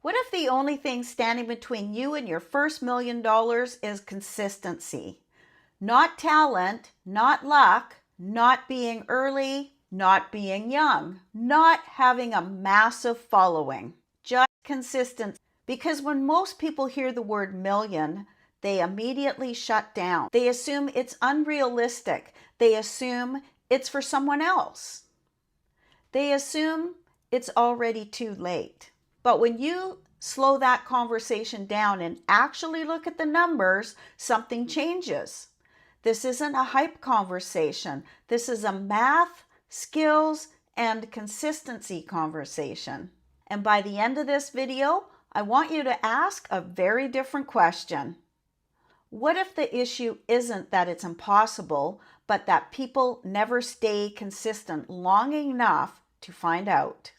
What if the only thing standing between you and your first $1,000,000 is consistency? Not talent, not luck, not being early, not being young, not having a massive following, just consistency. Because when most people hear the word million, they immediately shut down. They assume it's unrealistic. They assume it's for someone else. They assume it's already too late. But when you slow that conversation down and actually look at the numbers, something changes. This isn't a hype conversation. This is a math, skills, and consistency conversation. And by the end of this video, I want you to ask a very different question. What if the issue isn't that it's impossible, but that people never stay consistent long enough to find out?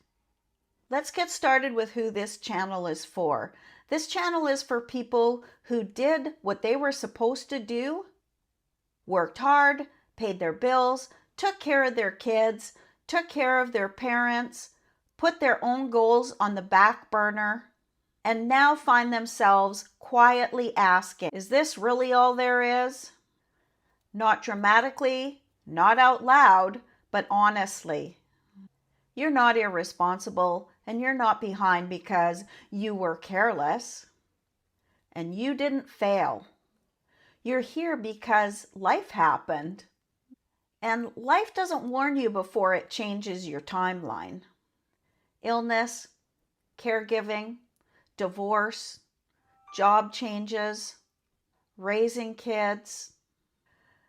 Let's get started with who this channel is for. This channel is for people who did what they were supposed to do, worked hard, paid their bills, took care of their kids, took care of their parents, put their own goals on the back burner, and now find themselves quietly asking, is this really all there is? Not dramatically, not out loud, but honestly. You're not irresponsible, and you're not behind because you were careless, and you didn't fail. You're here because life happened, and life doesn't warn you before it changes your timeline. Illness, caregiving, divorce, job changes, raising kids,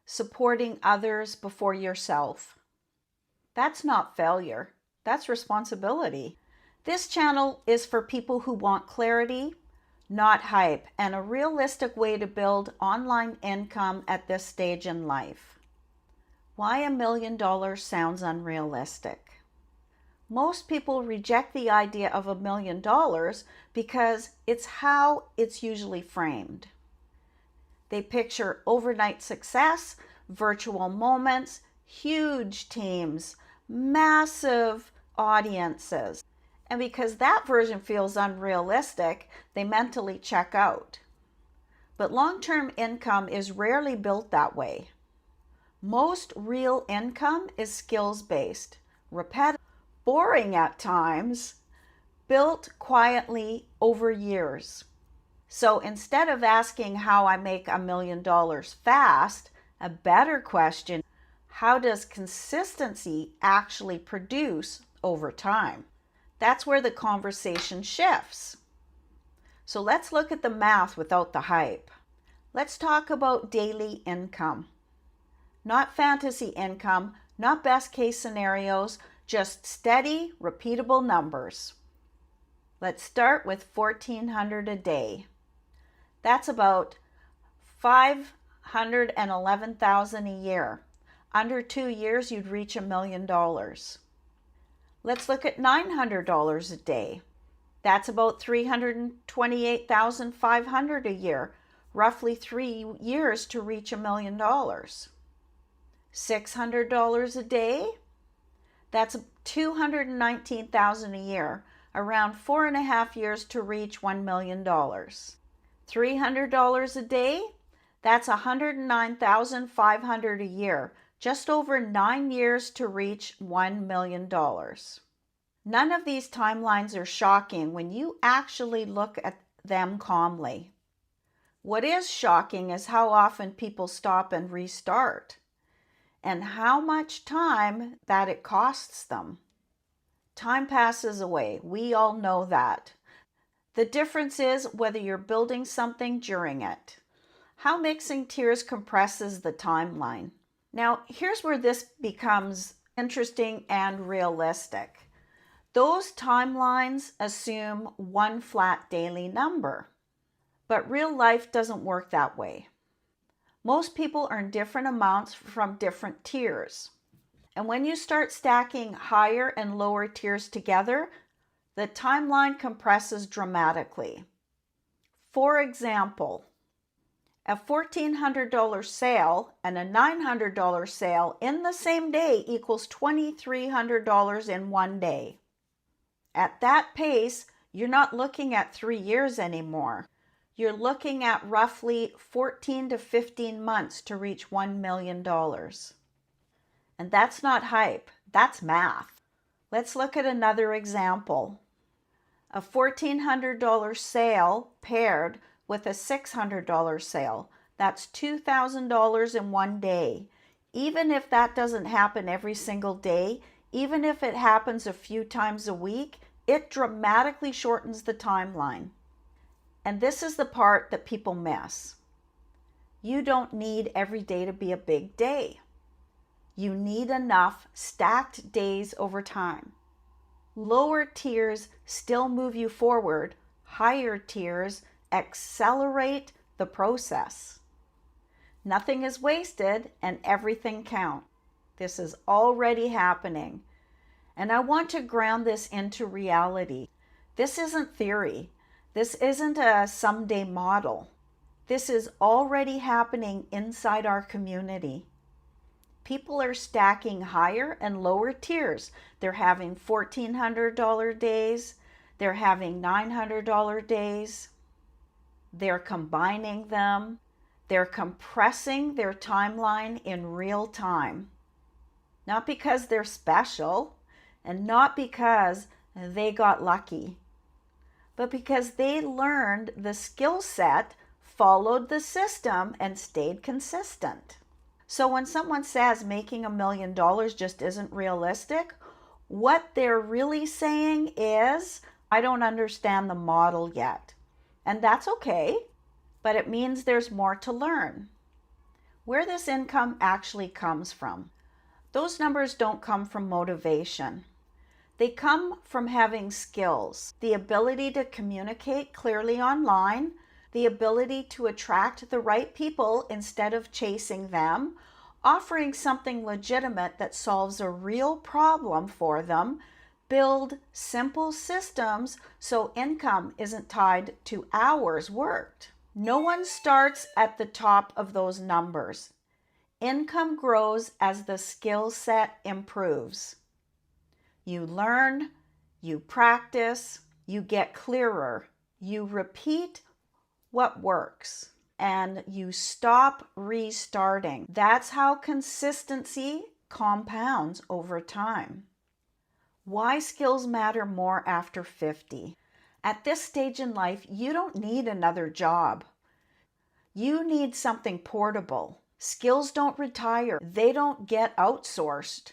supporting others before yourself. That's not failure. That's responsibility. This channel is for people who want clarity, not hype, and a realistic way to build online income at this stage in life. Why $1,000,000 sounds unrealistic? Most people reject the idea of $1,000,000 because it's how it's usually framed. They picture overnight success, virtual moments, huge teams, massive audiences. And because that version feels unrealistic, they mentally check out. But long-term income is rarely built that way. Most real income is skills-based, repetitive, boring at times, built quietly over years. So instead of asking how I make $1,000,000 fast, a better question, how does consistency actually produce over time? That's where the conversation shifts. So let's look at the math without the hype. Let's talk about daily income. Not fantasy income, not best case scenarios, just steady, repeatable numbers. Let's start with $1,400 a day. That's about $511,000 a year. Under 2 years, you'd reach $1,000,000. Let's look at $900 a day. That's about $328,500 a year, roughly 3 years to reach $1,000,000. $600 a day, that's $219,000 a year, around 4.5 years to reach $1,000,000. $300 a day, that's $109,500 a year, just over 9 years to reach $1,000,000. None of these timelines are shocking when you actually look at them calmly. What is shocking is how often people stop and restart, and how much time that it costs them. Time passes away. We all know that. The difference is whether you're building something during it. How mixing tiers compresses the timeline. Now, here's where this becomes interesting and realistic. Those timelines assume one flat daily number, but real life doesn't work that way. Most people earn different amounts from different tiers. And when you start stacking higher and lower tiers together, the timeline compresses dramatically. For example, a $1,400 sale and a $900 sale in the same day equals $2,300 in one day. At that pace, You're not looking at 3 years anymore. You're looking at roughly 14 to 15 months to reach $1 million. And that's not hype, that's math. Let's look at another example. A $1,400 sale paired with a $600 sale. That's $2,000 in one day. Even if that doesn't happen every single day, even if it happens a few times a week, it dramatically shortens the timeline. And this is the part that people miss. You don't need every day to be a big day. You need enough stacked days over time. Lower tiers still move you forward. Higher tiers accelerate the process. Nothing is wasted and everything counts. This is already happening. And I want to ground this into reality. This isn't theory. This isn't a someday model. This is already happening inside our community. People are stacking higher and lower tiers. They're having $1,400 days. They're having $900 days. They're combining them. They're compressing their timeline in real time. Not because they're special and not because they got lucky, but because they learned the skill set, followed the system, and stayed consistent. So when someone says making $1 million just isn't realistic, what they're really saying is, I don't understand the model yet. And that's okay, but it means there's more to learn. Where this income actually comes from. Those numbers don't come from motivation. They come from having skills, the ability to communicate clearly online, the ability to attract the right people instead of chasing them, offering something legitimate that solves a real problem for them, build simple systems so income isn't tied to hours worked. No one starts at the top of those numbers. Income grows as the skill set improves. You learn, you practice, you get clearer, you repeat what works, and you stop restarting. That's how consistency compounds over time. Why skills matter more after 50. At this stage in life, you don't need another job. You need something portable. Skills don't retire. They don't get outsourced.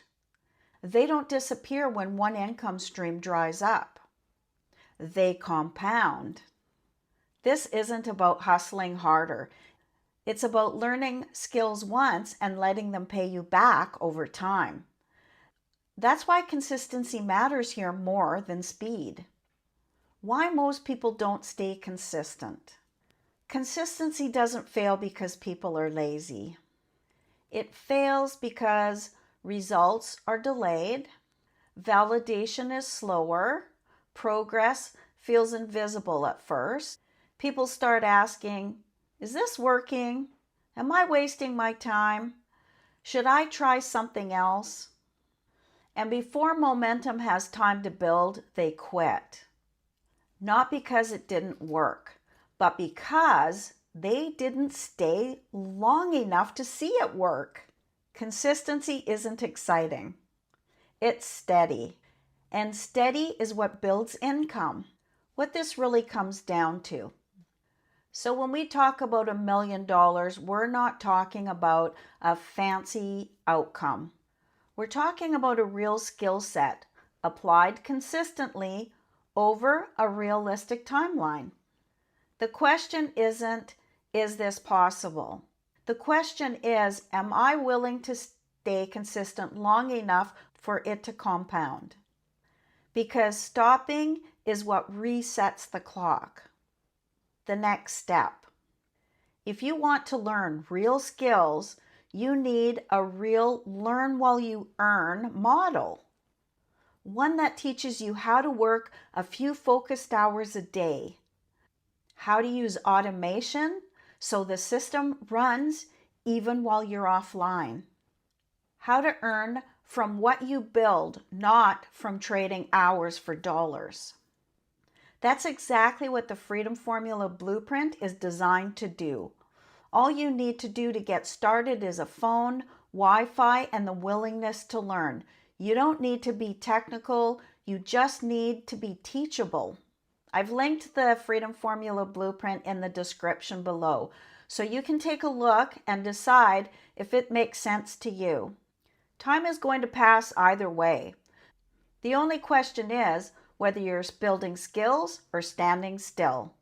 They don't disappear when one income stream dries up. They compound. This isn't about hustling harder. It's about learning skills once and letting them pay you back over time. That's why consistency matters here more than speed. Why most people don't stay consistent. Consistency doesn't fail because people are lazy. It fails because results are delayed, validation is slower, progress feels invisible at first. People start asking, is this working? Am I wasting my time? Should I try something else? And before momentum has time to build, they quit. Not because it didn't work, but because they didn't stay long enough to see it work. Consistency isn't exciting. It's steady. And steady is what builds income. What this really comes down to. So when we talk about $1 million, we're not talking about a fancy outcome. We're talking about a real skill set applied consistently over a realistic timeline. The question isn't, is this possible? The question is, am I willing to stay consistent long enough for it to compound? Because stopping is what resets the clock. The next step. If you want to learn real skills, you need a real learn while you earn model. One that teaches you how to work a few focused hours a day, how to use automation so the system runs even while you're offline, how to earn from what you build, not from trading hours for dollars. That's exactly what the Freedom Formula Blueprint is designed to do. All you need to do to get started is a phone, Wi-Fi, and the willingness to learn. You don't need to be technical, you just need to be teachable. I've linked the Freedom Formula Blueprint in the description below, so you can take a look and decide if it makes sense to you. Time is going to pass either way. The only question is whether you're building skills or standing still.